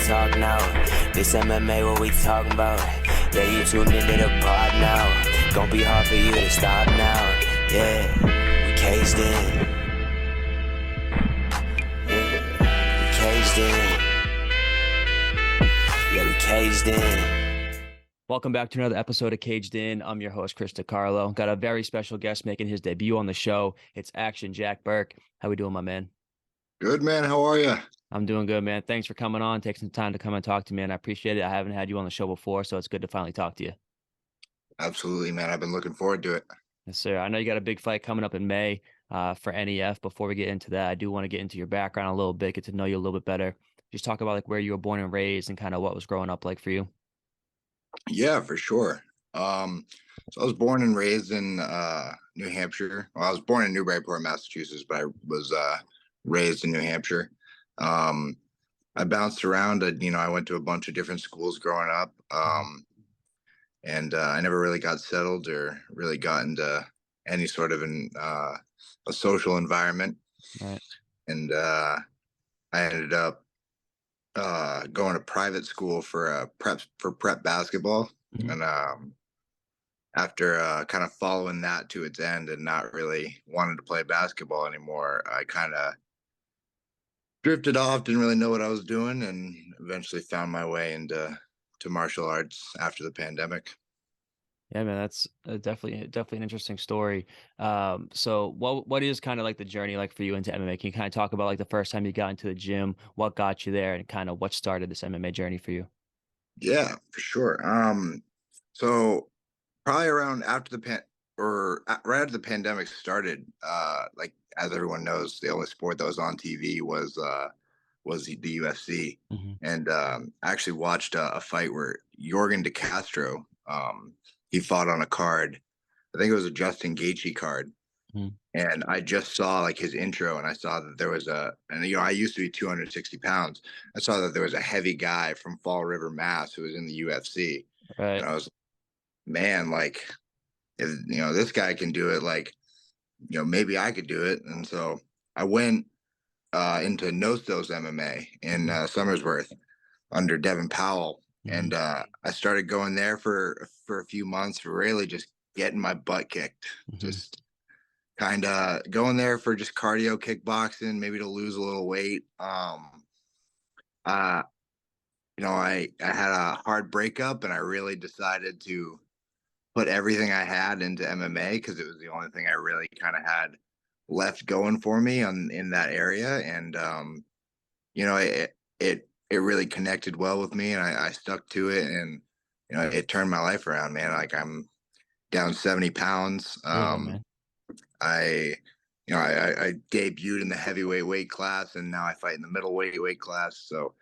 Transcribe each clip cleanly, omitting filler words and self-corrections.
talk now. This MMA, what we talking about? Yeah, you tuned into the pod now. Gonna be hard for you to stop now. Yeah, we caged in. Yeah, we caged in. Yeah, we caged in. Welcome back to another episode of Caged In. I'm your host, Chris DiCarlo. Got a very special guest making his debut on the show. It's Action Jack Burke. How we doing, my man? Good, man. How are you? I'm doing good, man. Thanks for coming on, taking some time to come and talk to me, and I appreciate it. I haven't had you on the show before, so it's good to finally talk to you. Absolutely, man. I've been looking forward to it. Yes, sir. I know you got a big fight coming up in May for NEF. Before we get into that, I do want to get into your background a little bit, get to know you a little bit better. Just talk about like where you were born and raised and kind of what was growing up like for you. Yeah, for sure. So I was born and raised in New Hampshire. Well, I was born in Newburyport, Massachusetts, but I was raised in New Hampshire. I bounced around. I went to a bunch of different schools growing up, and I never really got settled or really got into any sort of a social environment. Right. And I ended up going to private school for prep basketball. Mhm. And after kind of following that to its end and not really wanting to play basketball anymore, I kind of drifted off, didn't really know what I was doing, and eventually found my way into martial arts after the pandemic. Yeah, man, that's definitely an interesting story. So what is kind of like the journey like for you into MMA? Can you kind of talk about like the first time you got into the gym, what got you there, and kind of what started this MMA journey for you? Yeah, for sure. So probably around after right after the pandemic started, like as everyone knows, the only sport that was on TV was the UFC. Hmm. And I actually watched a fight where Jorgen De Castro, he fought on a card. I think it was a Justin Gaethje card. Hmm. And I just saw like his intro, and I saw that there was I used to be 260 pounds. I saw that there was a heavy guy from Fall River, Mass, who was in the UFC. Right. And I was, man, like, if this guy can do it, like, maybe I could do it. And so I went into Nostos MMA in Somersworth under Devin Powell. And I started going there for a few months, really just getting my butt kicked, just kind of going there for just cardio kickboxing, maybe to lose a little weight. I had a hard breakup, and I really decided to put everything I had into MMA because it was the only thing I really kind of had left going for me in that area. And it really connected well with me, and I stuck to it, and it turned my life around, man. Like, I'm down 70 pounds. Yeah, man. I debuted in the heavyweight weight class, and now I fight in the middleweight weight class. So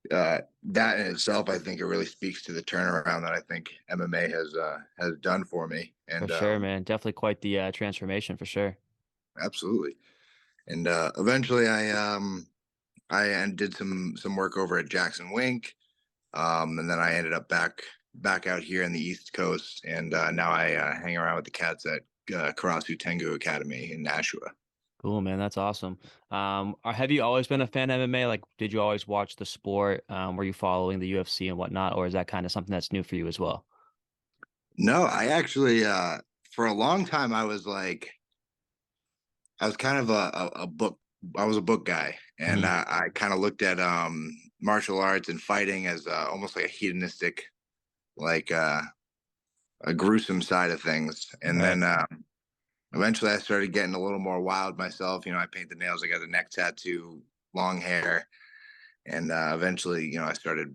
that in itself, I think it really speaks to the turnaround that I think MMA has done for me. For And sure, man. Definitely quite the transformation for sure. absolutely. And eventually, I did some work over at Jackson Wink, and then I ended up back out here in the East Coast, and now I hang around with the cats at Karasu Tengu Academy in Nashua. Cool, man. That's awesome. Have you always been a fan of MMA? Like, did you always watch the sport? Were you following the UFC and whatnot, or is that kind of something that's new for you as well? No, I actually for a long time I was kind of a book. I was a book guy, and Mhm. I kind of looked at martial arts and fighting as almost like a hedonistic, like a gruesome side of things. And Right. then eventually I started getting a little more wild myself. I paint the nails, I got a neck tattoo, long hair, and eventually, I started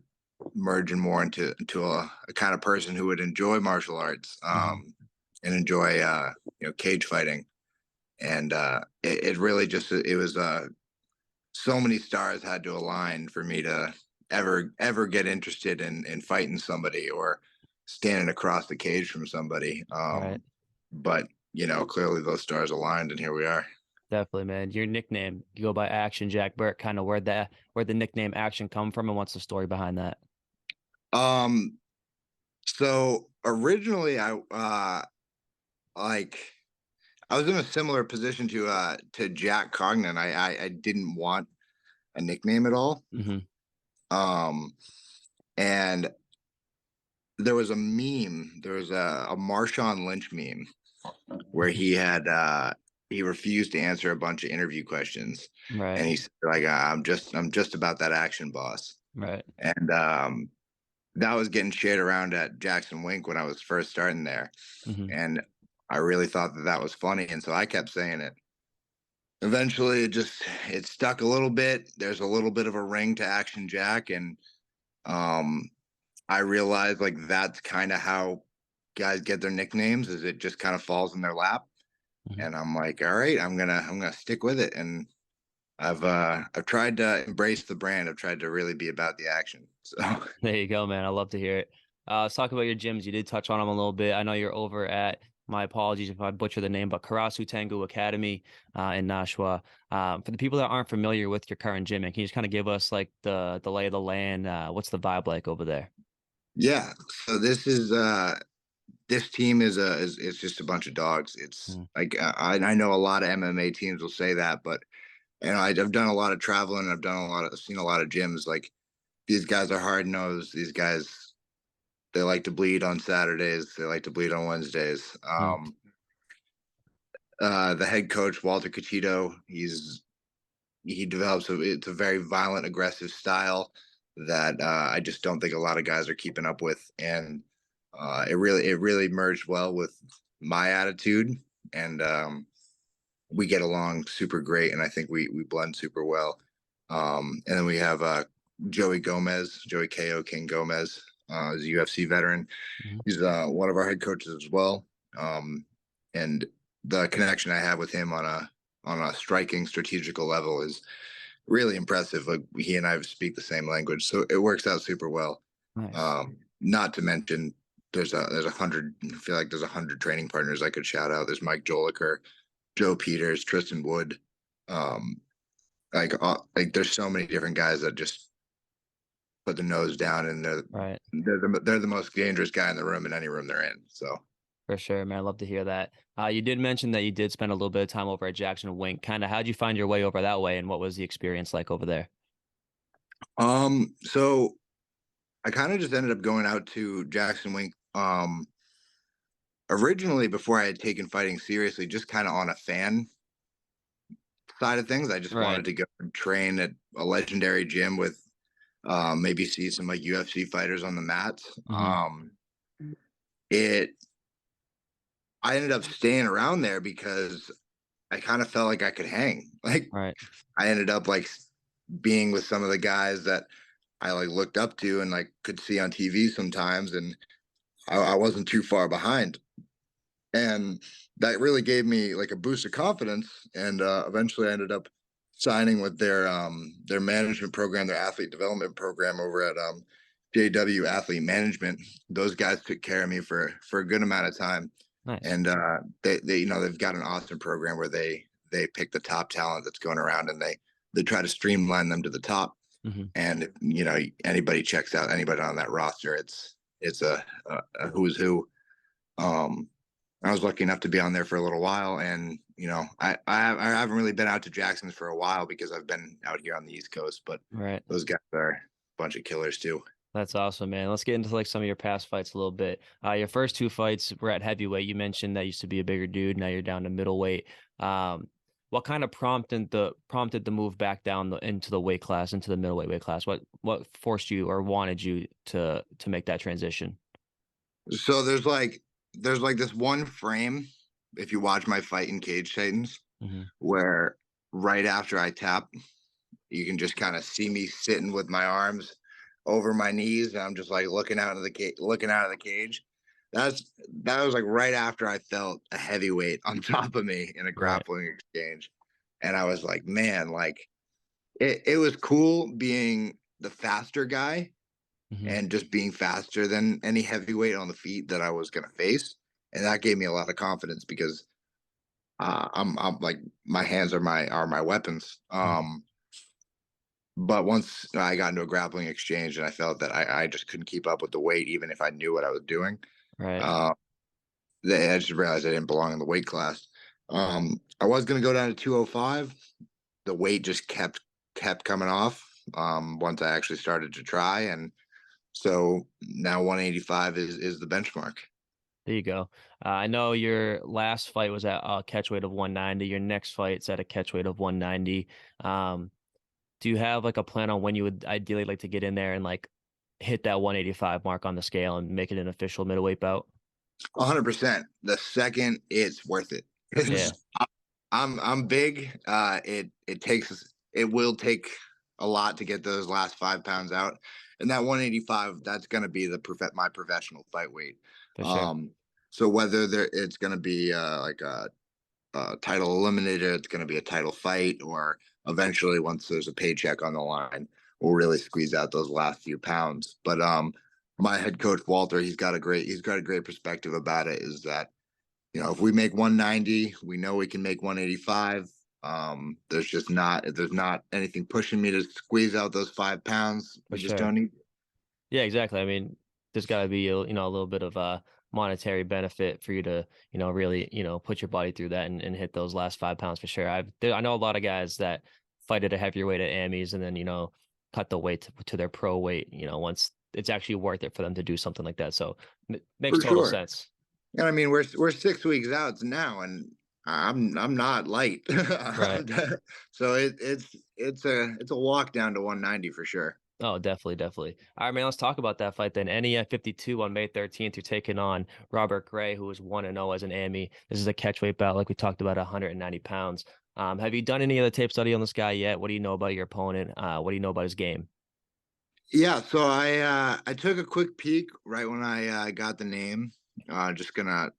merging more into a kind of person who would enjoy martial arts, Mhm. and enjoy cage fighting. And it really just it was so many stars had to align for me to ever get interested in fighting somebody or standing across the cage from somebody. Right. But clearly those stars aligned, and here we are. Definitely, man. Your nickname, you go by Action Jack Burke. Kind of where the nickname Action come from, and what's the story behind that? Um, so originally like I was in a similar position to Jack Cognan. I didn't want a nickname at all. Hmm. And there was a meme. There was a Marshawn Lynch meme where he refused to answer a bunch of interview questions, Right. and he said like, I'm just about that action, boss. Right. And that was getting shared around at Jackson Wink when I was first starting there, Hmm. and I really thought that that was funny, and so I kept saying it. Eventually, it stuck a little bit. There's a little bit of a ring to Action Jack, and um, I realized like that's kind of how guys get their nicknames, is it just kind of falls in their lap. Hmm. And I'm like, all right, I'm gonna stick with it. And I've tried to embrace the brand. I've tried to really be about the action. So There you go, man. I love to hear it. Let's talk about your gyms. You did touch on them a little bit. I know you're over at, my apologies if I butcher the name, but Karasu Tengu Academy in Nashua. For the people that aren't familiar with your current gym, can you just kind of give us like the lay of the land? What's the vibe like over there? yeah, so this team is just a bunch of dogs. It's Mm. like I know a lot of MMA teams will say that, but I've done a lot of traveling. I've seen a lot of gyms. Like these guys are hard nosed. These guys, they like to bleed on Saturdays. They like to bleed on Wednesdays. Mm. The head coach Walter Cachito, he develops it's a very violent, aggressive style that I just don't think a lot of guys are keeping up with, and it really merged well with my attitude, and we get along super great, and I think we blend super well. And then we have Joey KO King Gomez, is a UFC veteran. Mhm. He's one of our head coaches as well. And the connection I have with him on a striking strategical level is really impressive. Like he and I speak the same language, so it works out super well. Nice. Not to mention there's 100. I feel like there's 100 training partners I could shout out. There's Mike Joliker, Joe Peters, Tristan Wood. Um, like there's so many different guys that just put the nose down, and Right. they're the most dangerous guy in the room in any room they're in. So For sure, man. I love to hear that. You did mention that you did spend a little bit of time over at Jackson Wink. Kind of, how'd you find your way over that way, and what was the experience like over there? so I kind of just ended up going out to Jackson Wink. Originally, before I had taken fighting seriously, just kind of on a fan side of things. I just Right. wanted to go and train at a legendary gym with maybe see some like UFC fighters on the mats. Hmm. It I ended up staying around there because I kind of felt like I could hang. Like Right. I ended up like being with some of the guys that I like looked up to and like could see on TV sometimes, and I wasn't too far behind. And that really gave me like a boost of confidence. And eventually, I ended up signing with their management program, their athlete development program over at JW Athlete Management. Those guys took care of me for a good amount of time, Nice. and they they've got an awesome program where they pick the top talent that's going around, and they try to streamline them to the top. Hmm. And if, anybody checks out anybody on that roster, it's a who's who. Um, I was lucky enough to be on there for a little while, and I haven't really been out to Jackson's for a while because I've been out here on the East Coast. But Right. those guys are a bunch of killers too. That's awesome, man. Let's get into like some of your past fights a little bit. Your first two fights were at heavyweight. You mentioned that used to be a bigger dude. Now you're down to middleweight. What kind of prompted the move back down into the weight class, into the middleweight weight class? What forced you or wanted you to make that transition? So there's like this one frame, if you watch my fight in Cage Titans, Hmm. where right after I tap, you can just kind of see me sitting with my arms over my knees, and I'm just like looking out of the cage. That was like right after I felt a heavyweight on top of me in a Right. grappling exchange, and I was like, man, like it was cool being the faster guy Hmm. and just being faster than any heavyweight on the feet that I was gonna face, and that gave me a lot of confidence because I'm like my hands are my weapons. Hmm. But once I got into a grappling exchange and I felt that I just couldn't keep up with the weight, even if I knew what I was doing, Right. uh, I just realized I didn't belong in the weight class. I was going to go down to 205. The weight just kept coming off. once I actually started to try. And so now 185 is the benchmark. There you go. I know your last fight was at a catch weight of 190. Your next fight's at a catch weight of 190. Um, do you have like a plan on when you would ideally like to get in there and like hit that 185 mark on the scale and make it an official middleweight bout? 100%. The second it's worth it. Yeah, I'm big. It will take a lot to get those last 5 pounds out, and that 185, that's going to be my professional fight weight. for sure. Um, so whether it's going to be like a title eliminator, it's going to be a title fight, or eventually once there's a paycheck on the line, we'll really squeeze out those last few pounds. But my head coach Walter, he's got a great perspective about it. Is that, if we make 190, we know we can make 185. There's not anything pushing me to squeeze out those 5 pounds. For We just sure. don't need. Yeah, exactly. I mean, there's got to be a little bit of a monetary benefit for you to really put your body through that and hit those last 5 pounds for sure. I know a lot of guys that fight at a heavier weight at Amis and then cut the weight to their pro weight. Once it's actually worth it for them to do something like that. So makes For total sure. sense. And I mean, we're 6 weeks out now, and I'm not light. Right. So it's a walk down to 190 for sure. Oh, definitely, definitely. All right, man, let's talk about that fight then. NEF 52 on May 13th. You're taking on Robert Gray, who is 1-0 as an AMI. This is a catchweight bout, like we talked about, 190 pounds. Have you done any other tape study on this guy yet? What do you know about your opponent? What do you know about his game? Yeah, so I took a quick peek right when I got the name. Just gonna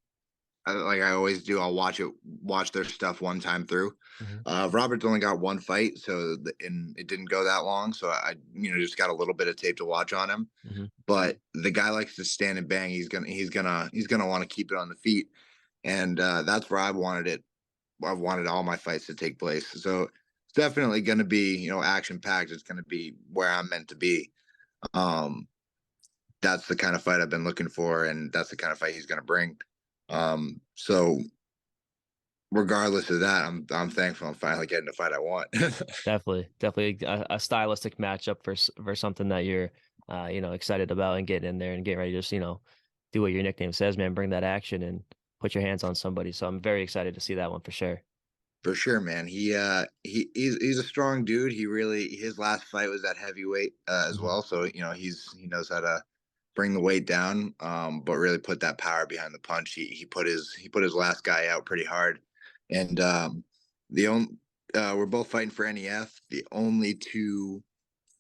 like I always do. I'll watch their stuff one time through. Mhm. Robert's only got one fight, and it didn't go that long, so I just got a little bit of tape to watch on him. Mhm. But the guy likes to stand and bang. He's gonna want to keep it on the feet, and that's where I've wanted it. I've wanted all my fights to take place. So it's definitely going to be action packed. It's going to be where I'm meant to be. Um, that's the kind of fight I've been looking for, and that's the kind of fight he's going to bring. So regardless of that, I'm thankful I'm finally getting the fight I want. Definitely a stylistic matchup for something that you're excited about and getting in there and getting ready to just do what your nickname says, man. Bring that action and put your hands on somebody. So I'm very excited to see that one for sure. For sure, man. He's a strong dude. His last fight was at heavyweight as Mhm. well. So he knows how to bring the weight down, but really put that power behind the punch. He put his last guy out pretty hard, and the only we're both fighting for NEF. The only two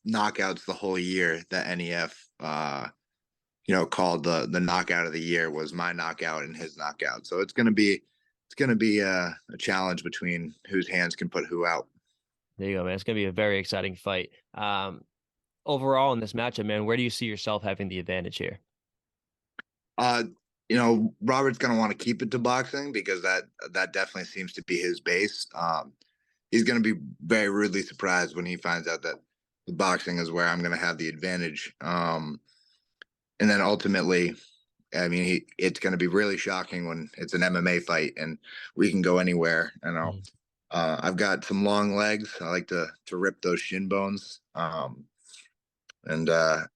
knockouts the whole year that NEF called the knockout of the year was my knockout and his knockout. So it's gonna be a challenge between whose hands can put who out. There you go, man. It's gonna be a very exciting fight. Overall in this matchup, man, where do you see yourself having the advantage here? Uh, Robert's gonna want to keep it to boxing because that definitely seems to be his base. He's gonna be very rudely surprised when he finds out that the boxing is where I'm gonna have the advantage. And then ultimately, I mean, it's going to be really shocking when it's an MMA fight and we can go anywhere. Mhm. I've got some long legs. I like to rip those shin bones. And I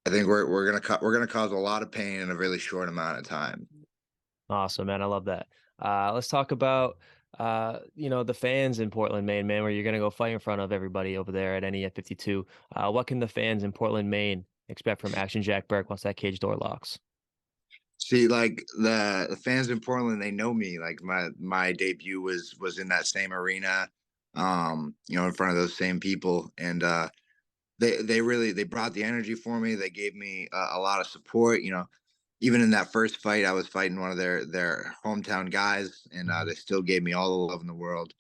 think we're gonna cause a lot of pain in a really short amount of time. Awesome, man. I love that. Let's talk about the fans in Portland, Maine, man, where you're gonna go fight in front of everybody over there at NEF 52. What can the fans in Portland, Maine expect from Action Jack Burke once that cage door locks? See, like the fans in Portland, they know me. Like my debut was in that same arena, in front of those same people, and they brought the energy for me. They gave me a lot of support. Even in that first fight, I was fighting one of their hometown guys, and Mhm. they still gave me all the love in the world.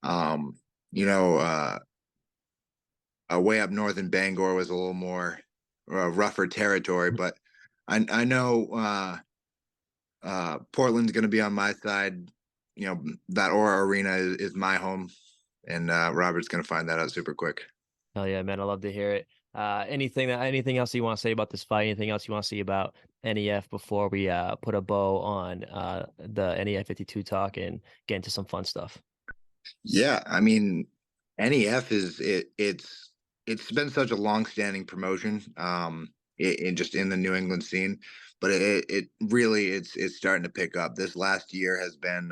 Um, you know, way up north in Bangor was a little more rougher territory, but I know Portland's going to be on my side. That Aura Arena is my home, and Robert's going to find that out super quick. Hell yeah, man. I love to hear it. Anything else you want to say about this fight? Anything else you want to see about NEF before we put a bow on the NEF 52 talk and get into some fun stuff? Yeah, I mean, NEF it's it's been such a long-standing promotion, just in the New England scene, but it really it's starting to pick up. This last year has been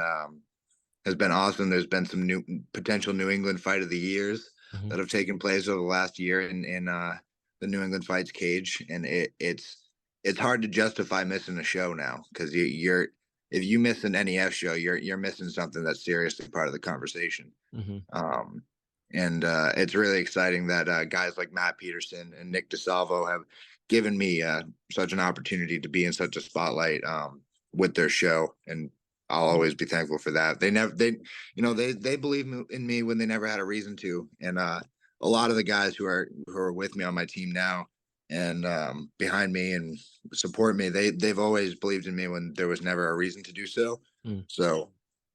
awesome. There's been some new potential New England Fight of the Years Mhm. that have taken place over the last year in the New England Fights cage, and it's hard to justify missing a show now because you're if you miss an NEF show, you're missing something that's seriously part of the conversation. Mhm. Um, and it's really exciting that guys like Matt Peterson and Nick DeSalvo have given me such an opportunity to be in such a spotlight with their show, and I'll always be thankful for that. They believe in me when they never had a reason to, and a lot of the guys who are with me on my team now and behind me and support me, they've always believed in me when there was never a reason to do so. Mm. So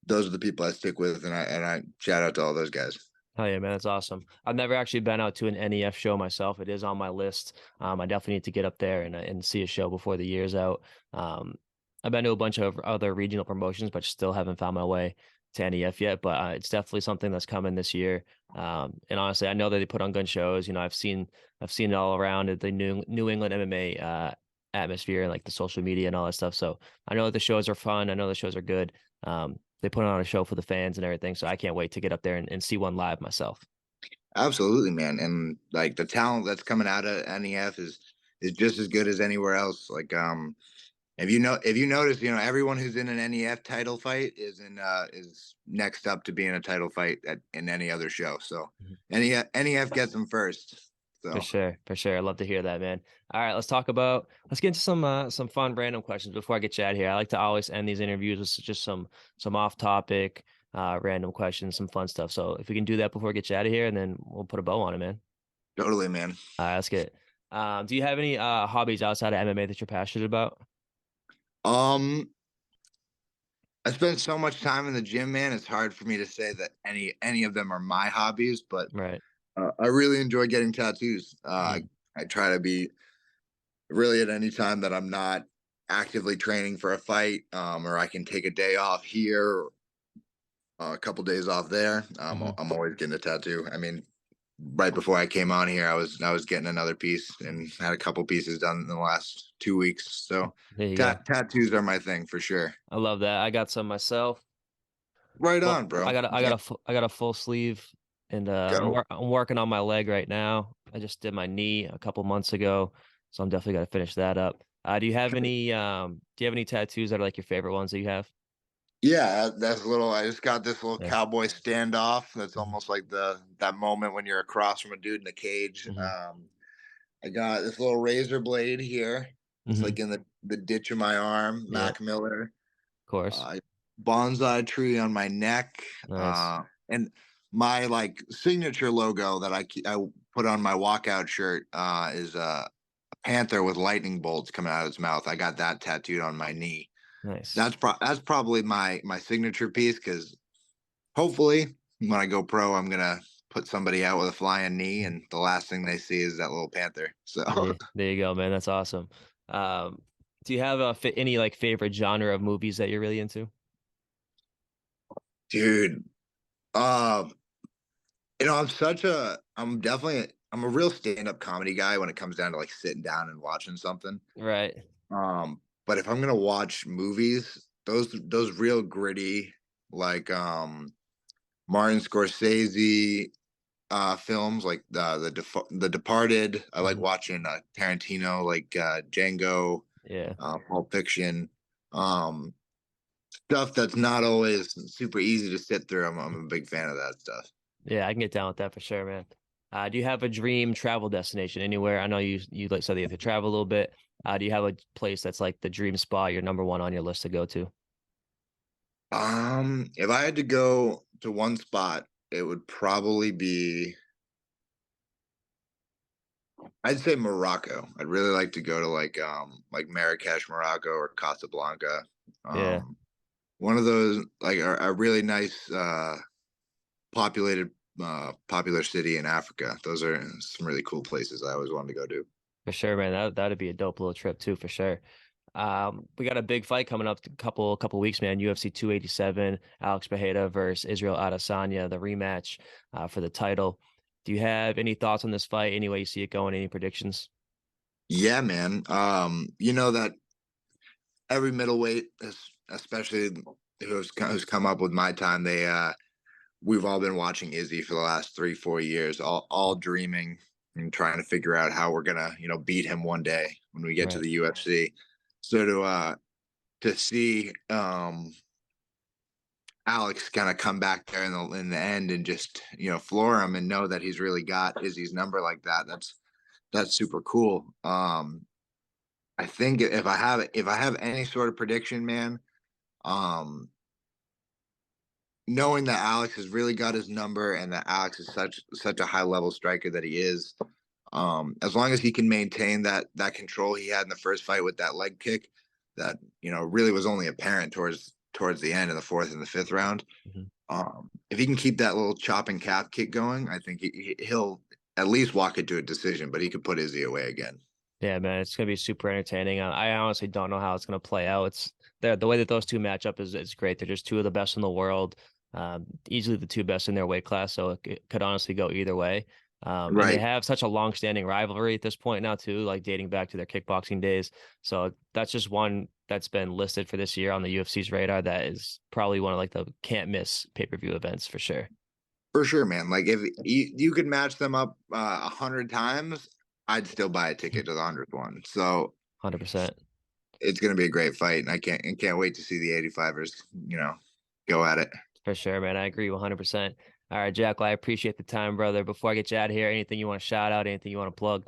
those are the people I stick with, and I shout out to all those guys. Hell yeah, man, that's awesome. I've never actually been out to an NEF show myself. It is on my list. I definitely need to get up there and see a show before the year's out. Um, I've been to a bunch of other regional promotions, but still haven't found my way to NEF yet. But it's definitely something that's coming this year. And honestly, I know that they put on good shows. You know, I've seen it all around the New England MMA atmosphere and like the social media and all that stuff. So I know that the shows are fun. I know the shows are good. They put on a show for the fans and everything. So I can't wait to get up there and see one live myself. Absolutely, man. And like the talent that's coming out of NEF is just as good as anywhere else. Like if you notice, everyone who's in an NEF title fight is next up to be in a title fight in any other show. So Mhm. NEF gets them first. For So sure, for sure. I love to hear that, man. All right, let's get into some fun random questions before I get you out of here. I like to always end these interviews with just some off topic, random questions, some fun stuff. So if we can do that before I get you out of here, and then we'll put a bow on it, man. totally, man. All right, let's get it. Do you have any hobbies outside of MMA that you're passionate about? Um I spend so much time in the gym, man. It's hard for me to say that any of them are my hobbies, but Right. I really enjoy getting tattoos. Mm. I try to be really at any time that I'm not actively training for a fight, or I can take a day off here, a couple days off there. Hmm. I'm always getting a tattoo. I mean, right before I came on here, I was getting another piece and had a couple pieces done in the last 2 weeks. So There you go. tattoos are my thing for sure. I love that. I got some myself. Right Well, on, bro. I got a full sleeve, and Go. I'm working on my leg right now. I just did my knee a couple months ago, so I'm definitely got to finish that up. Do you have any tattoos that are like your favorite ones that you have? Yeah, that's a little. I just got this little Yeah. cowboy standoff. That's Hmm. almost like that moment when you're across from a dude in a cage. Hmm. I got this little razor blade here. It's Hmm. like in the ditch of my arm. Yeah, Mac Miller. of course. Uh, Bonsai tree on my neck. Nice. And my like signature logo that I put on my walkout shirt is a panther with lightning bolts coming out of its mouth. I got that tattooed on my knee. Nice. That's probably my signature piece because hopefully when I go pro, I'm gonna put somebody out with a flying knee, and the last thing they see is that little panther. So, There you go, man. That's awesome. Um, do you have any like favorite genre of movies that you're really into? dude, um, I'm a real stand-up comedy guy when it comes down to like sitting down and watching something. Right. But if I'm gonna watch movies, those real gritty, like Martin Scorsese films like the Departed. I like Mhm. watching Tarantino, like Django, Yeah, Pulp Fiction, um, stuff that's not always super easy to sit through. I'm a big fan of that stuff. yeah, I can get down with that for sure, man. Do you have a dream travel destination anywhere? I know you like said you have to travel a little bit. Do you have a place that's like the dream spot, your number one on your list to go to? If I had to go to one spot, it would probably be, I'd say Morocco. I'd really like to go to like Marrakesh, Morocco, or Casablanca. Yeah, Um, one of those like a really nice populated popular city in Africa. Those are some really cool places I always wanted to go to. for sure, man. That'd be a dope little trip too, for sure. We got a big fight coming up couple weeks, man. UFC 287, Alex Pereira versus Israel Adesanya, the rematch for the title. Do you have any thoughts on this fight? Any way you see it going? Any predictions? Yeah, man. You know that every middleweight, especially who's come up with my time, we've all been watching Izzy for the last 3-4 years, all dreaming and trying to figure out how we're gonna, beat him one day when we get to Right. the UFC. So to see Alex kind of come back there in the end and just floor him and know that he's really got Izzy's number like that. That's super cool. I think if I have any sort of prediction, man, um, knowing that Alex has really got his number and that Alex is such a high level striker that he is, as long as he can maintain that control he had in the first fight with that leg kick, that really was only apparent towards the end of the fourth and the fifth round. Mhm. If he can keep that little chop and cap kick going, I think he'll at least walk it to a decision, but he could put Izzy away again. Yeah, man, it's gonna be super entertaining. I honestly don't know how it's gonna play out. It's the way that those two match up is great. They're just two of the best in the world, easily the two best in their weight class. So it could honestly go either way. And they Right. have such a long-standing rivalry at this point now too, like dating back to their kickboxing days. So that's just one that's been listed for this year on the UFC's radar. That is probably one of like the can't miss pay-per-view events for sure. For sure, man. Like if you could match them up 100 times, I'd still buy a ticket to the 100th one. So 100%. it's going to be a great fight, and I can't wait to see the 85ers, go at it. For sure, man. I agree 100%. All right, Jack, well, I appreciate the time, brother. Before I get you out of here, anything you want to shout out, anything you want to plug?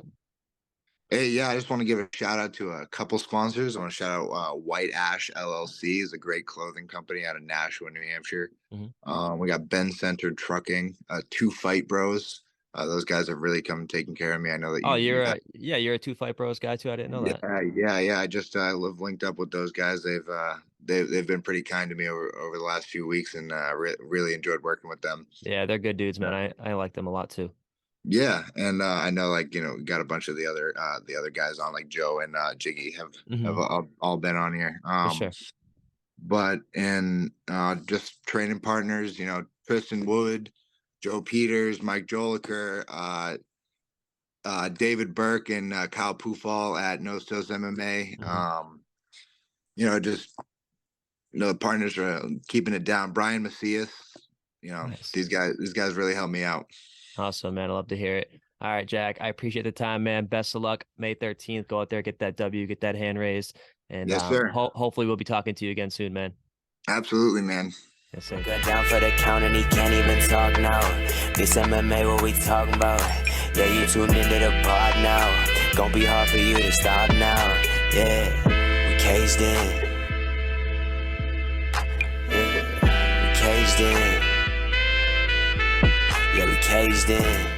Hey, yeah, I just want to give a shout out to a couple sponsors. I want to shout out White Ash LLC is a great clothing company out of Nashua, New Hampshire. We got Ben Centered Trucking, Two Fight Bros. Those guys have really come taking care of me. I know that Oh, you you're a Two Fight Bros guy too. I didn't know that. yeah. I just live linked up with those guys. They've been pretty kind to me over the last few weeks, and really enjoyed working with them. Yeah, they're good dudes, man. I like them a lot too. Yeah, and I know, like, we got a bunch of the other guys on, like Joe and Jiggy have all been on here. For sure. But and just training partners, Tristan Wood, Joe Peters, Mike Joliker, David Burke, and Kyle Pufall at Nostos MMA. Just the partners are keeping it down. Brian Macias, Nice. these guys really helped me out. Awesome, man. I love to hear it. All right, Jack, I appreciate the time, man. Best of luck. May 13th. Go out there, get that W, get that hand raised. And Yes, sir. Hopefully we'll be talking to you again soon, man. Absolutely, man. Yes, sir. Got down for the count and he can't even talk now. This MMA, what we talking about? Yeah, you tuned into the pod now. Gonna be hard for you to stop now. Yeah, we caged in. Yeah, we caged in. Yeah, we caged in.